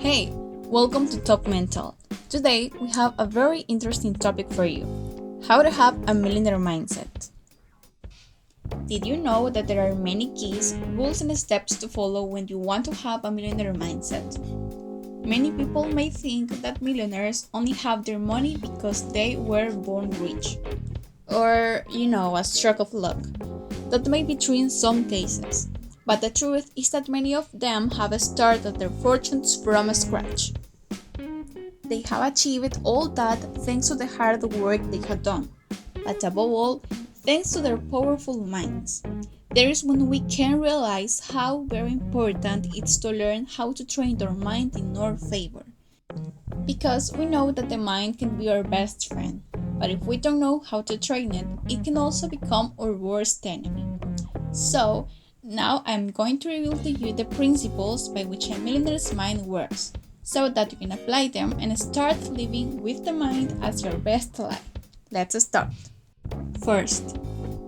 Hey, welcome to Top Mental. Today we have a very interesting topic for you: how to have a millionaire mindset. Did you know that there are many keys, rules, and steps to follow when you want to have a millionaire mindset? Many people may think that millionaires only have their money because they were born rich, or, a stroke of luck. That may be true in some cases, but the truth is that many of them have started their fortunes from scratch. They have achieved all that thanks to the hard work they have done, but above all, thanks to their powerful minds. There is when we can realize how very important it is to learn how to train our mind in our favor. Because we know that the mind can be our best friend, but if we don't know how to train it, it can also become our worst enemy. So, now I'm going to reveal to you the principles by which a millionaire's mind works, so that you can apply them and start living with the mind as your best life. Let's start. First,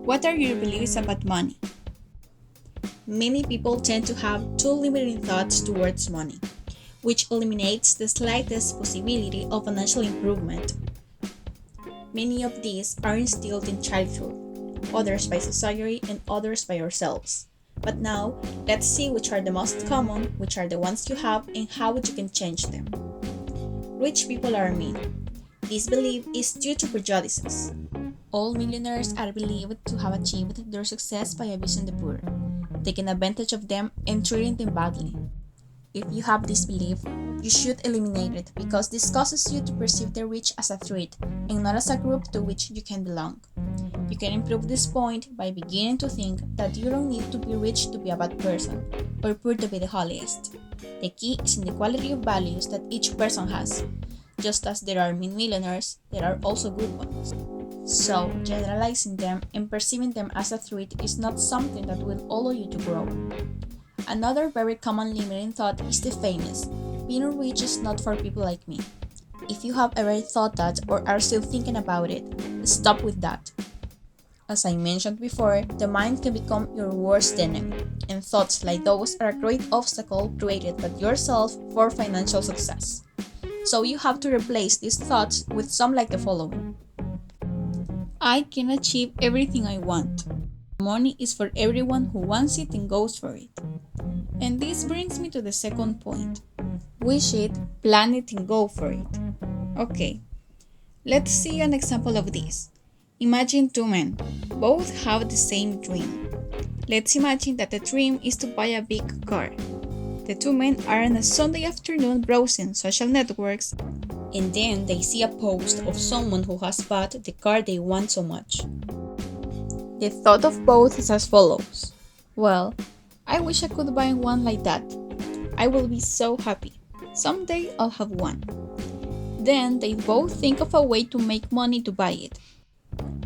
what are your beliefs about money? Many people tend to have two limiting thoughts towards money, which eliminates the slightest possibility of financial improvement. Many of these are instilled in childhood, others by society and others by ourselves. But now, let's see which are the most common, which are the ones you have, and how you can change them. Rich people are mean. This belief is due to prejudices. All millionaires are believed to have achieved their success by abusing the poor, taking advantage of them and treating them badly. If you have this belief, you should eliminate it because this causes you to perceive the rich as a threat and not as a group to which you can belong. You can improve this point by beginning to think that you don't need to be rich to be a bad person or poor to be the holiest. The key is in the quality of values that each person has. Just as there are mean millionaires, there are also good ones. So, generalizing them and perceiving them as a threat is not something that will allow you to grow. Another very common limiting thought is the famous. Being rich is not for people like me. If you have ever thought that or are still thinking about it, stop with that. As I mentioned before, the mind can become your worst enemy, and thoughts like those are a great obstacle created by yourself for financial success. So you have to replace these thoughts with some like the following. I can achieve everything I want. Money is for everyone who wants it and goes for it. And this brings me to the second point. Wish it, plan it, and go for it. Okay, let's see an example of this. Imagine two men. Both have the same dream. Let's imagine that the dream is to buy a big car. The two men are on a Sunday afternoon browsing social networks, and then they see a post of someone who has bought the car they want so much. The thought of both is as follows. Well, I wish I could buy one like that. I will be so happy. Someday I'll have one. Then they both think of a way to make money to buy it.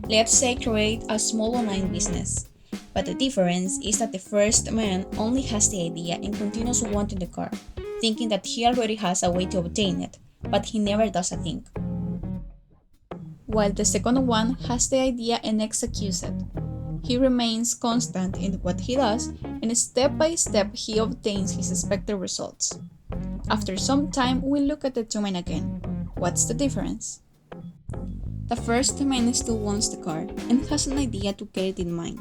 Let's say create a small online business. But the difference is that the first man only has the idea and continues wanting the car, thinking that he already has a way to obtain it, but he never does a thing. While the second one has the idea and executes it. He remains constant in what he does, and step by step he obtains his expected results. After some time, we look at the two men again. What's the difference? The first man still wants the car and has an idea to get it in mind,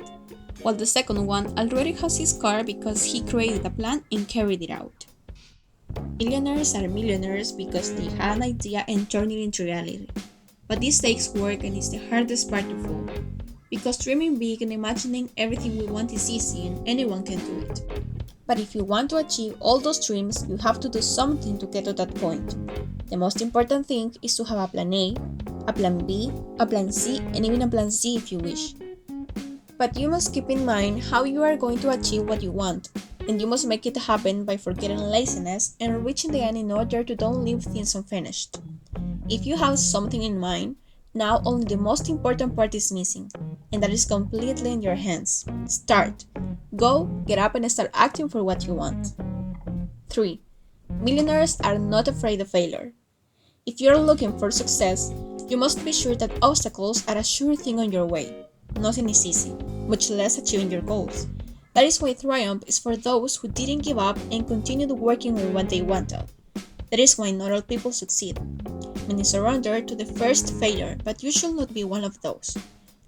while the second one already has his car because he created a plan and carried it out. Millionaires are millionaires because they had an idea and turned it into reality. But this takes work and is the hardest part of all. Because dreaming big and imagining everything we want is easy and anyone can do it. But if you want to achieve all those dreams, you have to do something to get to that point. The most important thing is to have a plan A, a plan B, a plan C, and even a plan Z if you wish. But you must keep in mind how you are going to achieve what you want, and you must make it happen by forgetting laziness and reaching the end in order to don't leave things unfinished. If you have something in mind, now only the most important part is missing, and that is completely in your hands. Start. Go, get up and start acting for what you want. 3. Millionaires are not afraid of failure. If you're looking for success, you must be sure that obstacles are a sure thing on your way. Nothing is easy, much less achieving your goals. That is why triumph is for those who didn't give up and continued working on what they wanted. That is why not all people succeed. Many surrender to the first failure, but you should not be one of those.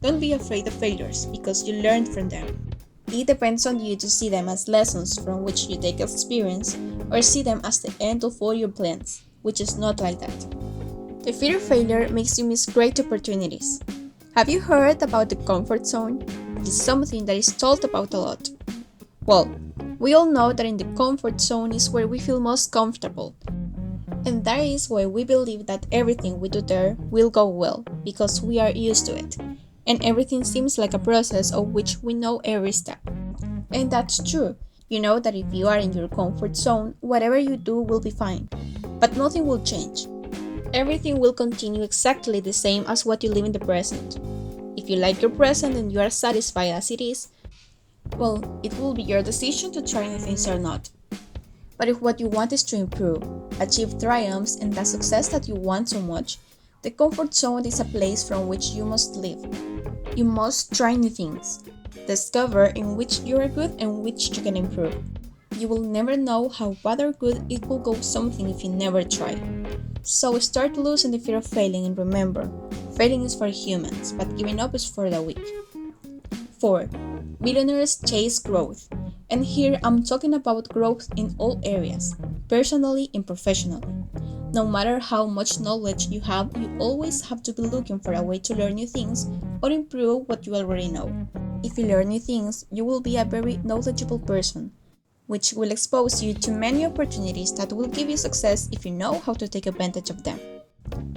Don't be afraid of failures because you learned from them. It depends on you to see them as lessons from which you take experience or see them as the end of all your plans, which is not like that. The fear of failure makes you miss great opportunities. Have you heard about the comfort zone? It is something that is talked about a lot. Well, we all know that in the comfort zone is where we feel most comfortable. And that is why we believe that everything we do there will go well, because we are used to it. And everything seems like a process of which we know every step. And that's true. You know that if you are in your comfort zone, whatever you do will be fine. But nothing will change. Everything will continue exactly the same as what you live in the present. If you like your present and you are satisfied as it is, well, it will be your decision to try new things or not. But if what you want is to improve, achieve triumphs, and the success that you want so much, the comfort zone is a place from which you must live. You must try new things, discover in which you are good and which you can improve. You will never know how bad or good it will go something if you never try. So start losing the fear of failing and remember, failing is for humans, but giving up is for the weak. 4. Millionaires chase growth. And here I'm talking about growth in all areas, personally and professionally. No matter how much knowledge you have, you always have to be looking for a way to learn new things or improve what you already know. If you learn new things, you will be a very knowledgeable person, which will expose you to many opportunities that will give you success if you know how to take advantage of them.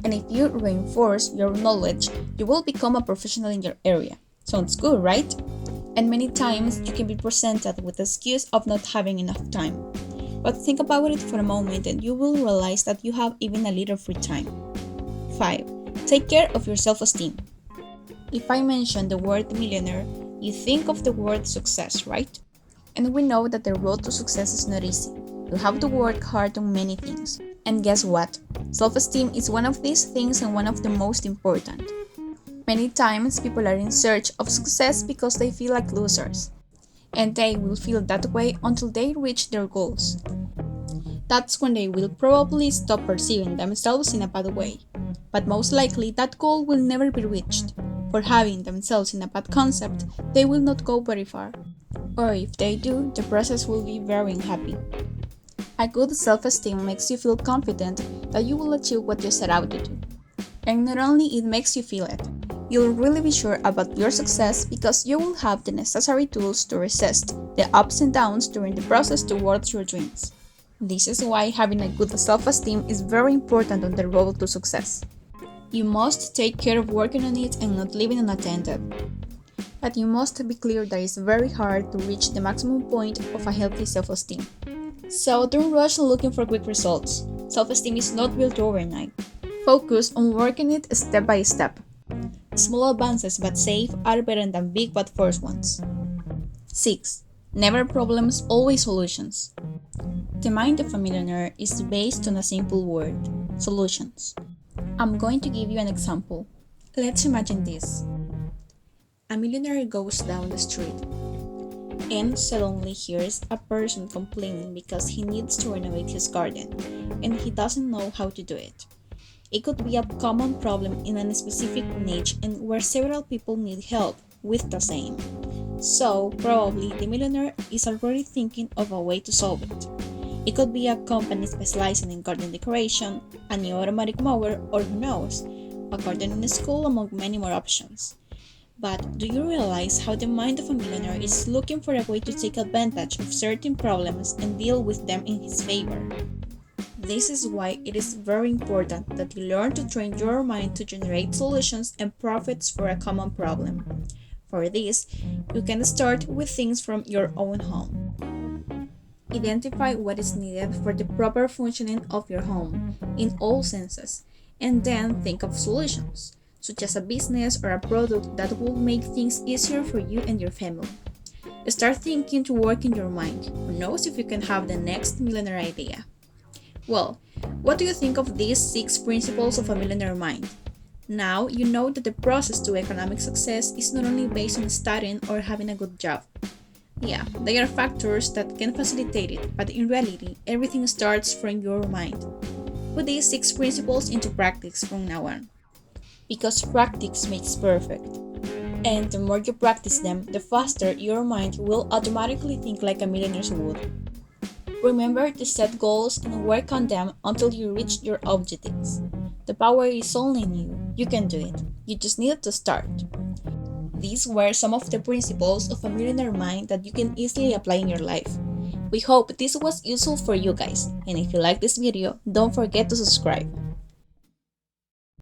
And if you reinforce your knowledge, you will become a professional in your area. Sounds good, right? And many times you can be presented with the excuse of not having enough time. But think about it for a moment and you will realize that you have even a little free time. 5. Take care of your self-esteem. If I mention the word millionaire, you think of the word success, right? And we know that the road to success is not easy. You have to work hard on many things. And guess what? Self-esteem is one of these things and one of the most important. Many times people are in search of success because they feel like losers. And they will feel that way until they reach their goals. That's when they will probably stop perceiving themselves in a bad way. But most likely that goal will never be reached. For having themselves in a bad concept, they will not go very far. Or if they do, the process will be very unhappy. A good self-esteem makes you feel confident that you will achieve what you set out to do. And not only it makes you feel it, you'll really be sure about your success because you will have the necessary tools to resist the ups and downs during the process towards your dreams. This is why having a good self-esteem is very important on the road to success. You must take care of working on it and not leaving unattended. But you must be clear that it's very hard to reach the maximum point of a healthy self-esteem. So don't rush looking for quick results. Self-esteem is not built overnight. Focus on working it step by step. Small advances but safe are better than big but forced ones. 6. Never problems, always solutions. The mind of a millionaire is based on a simple word: solutions. I'm going to give you an example. Let's imagine this. A millionaire goes down the street and suddenly hears a person complaining because he needs to renovate his garden and he doesn't know how to do it. It could be a common problem in a specific niche and where several people need help with the same. So, probably the millionaire is already thinking of a way to solve it. It could be a company specializing in garden decoration, a new automatic mower, or who knows, a gardening school among many more options. But do you realize how the mind of a millionaire is looking for a way to take advantage of certain problems and deal with them in his favor? This is why it is very important that you learn to train your mind to generate solutions and profits for a common problem. For this, you can start with things from your own home. Identify what is needed for the proper functioning of your home in all senses, and then think of solutions, such as a business or a product that will make things easier for you and your family. Start thinking to work in your mind. Who knows if you can have the next millionaire idea? Well, what do you think of these 6 principles of a millionaire mind? Now you know that the process to economic success is not only based on studying or having a good job. Yeah, they are factors that can facilitate it, but in reality, everything starts from your mind. Put these 6 principles into practice from now on, because practice makes perfect. And the more you practice them, the faster your mind will automatically think like a millionaire would. Remember to set goals and work on them until you reach your objectives. The power is only in you. You can do it. You just need to start. These were some of the principles of a millionaire mind that you can easily apply in your life. We hope this was useful for you guys, and if you like this video, don't forget to subscribe.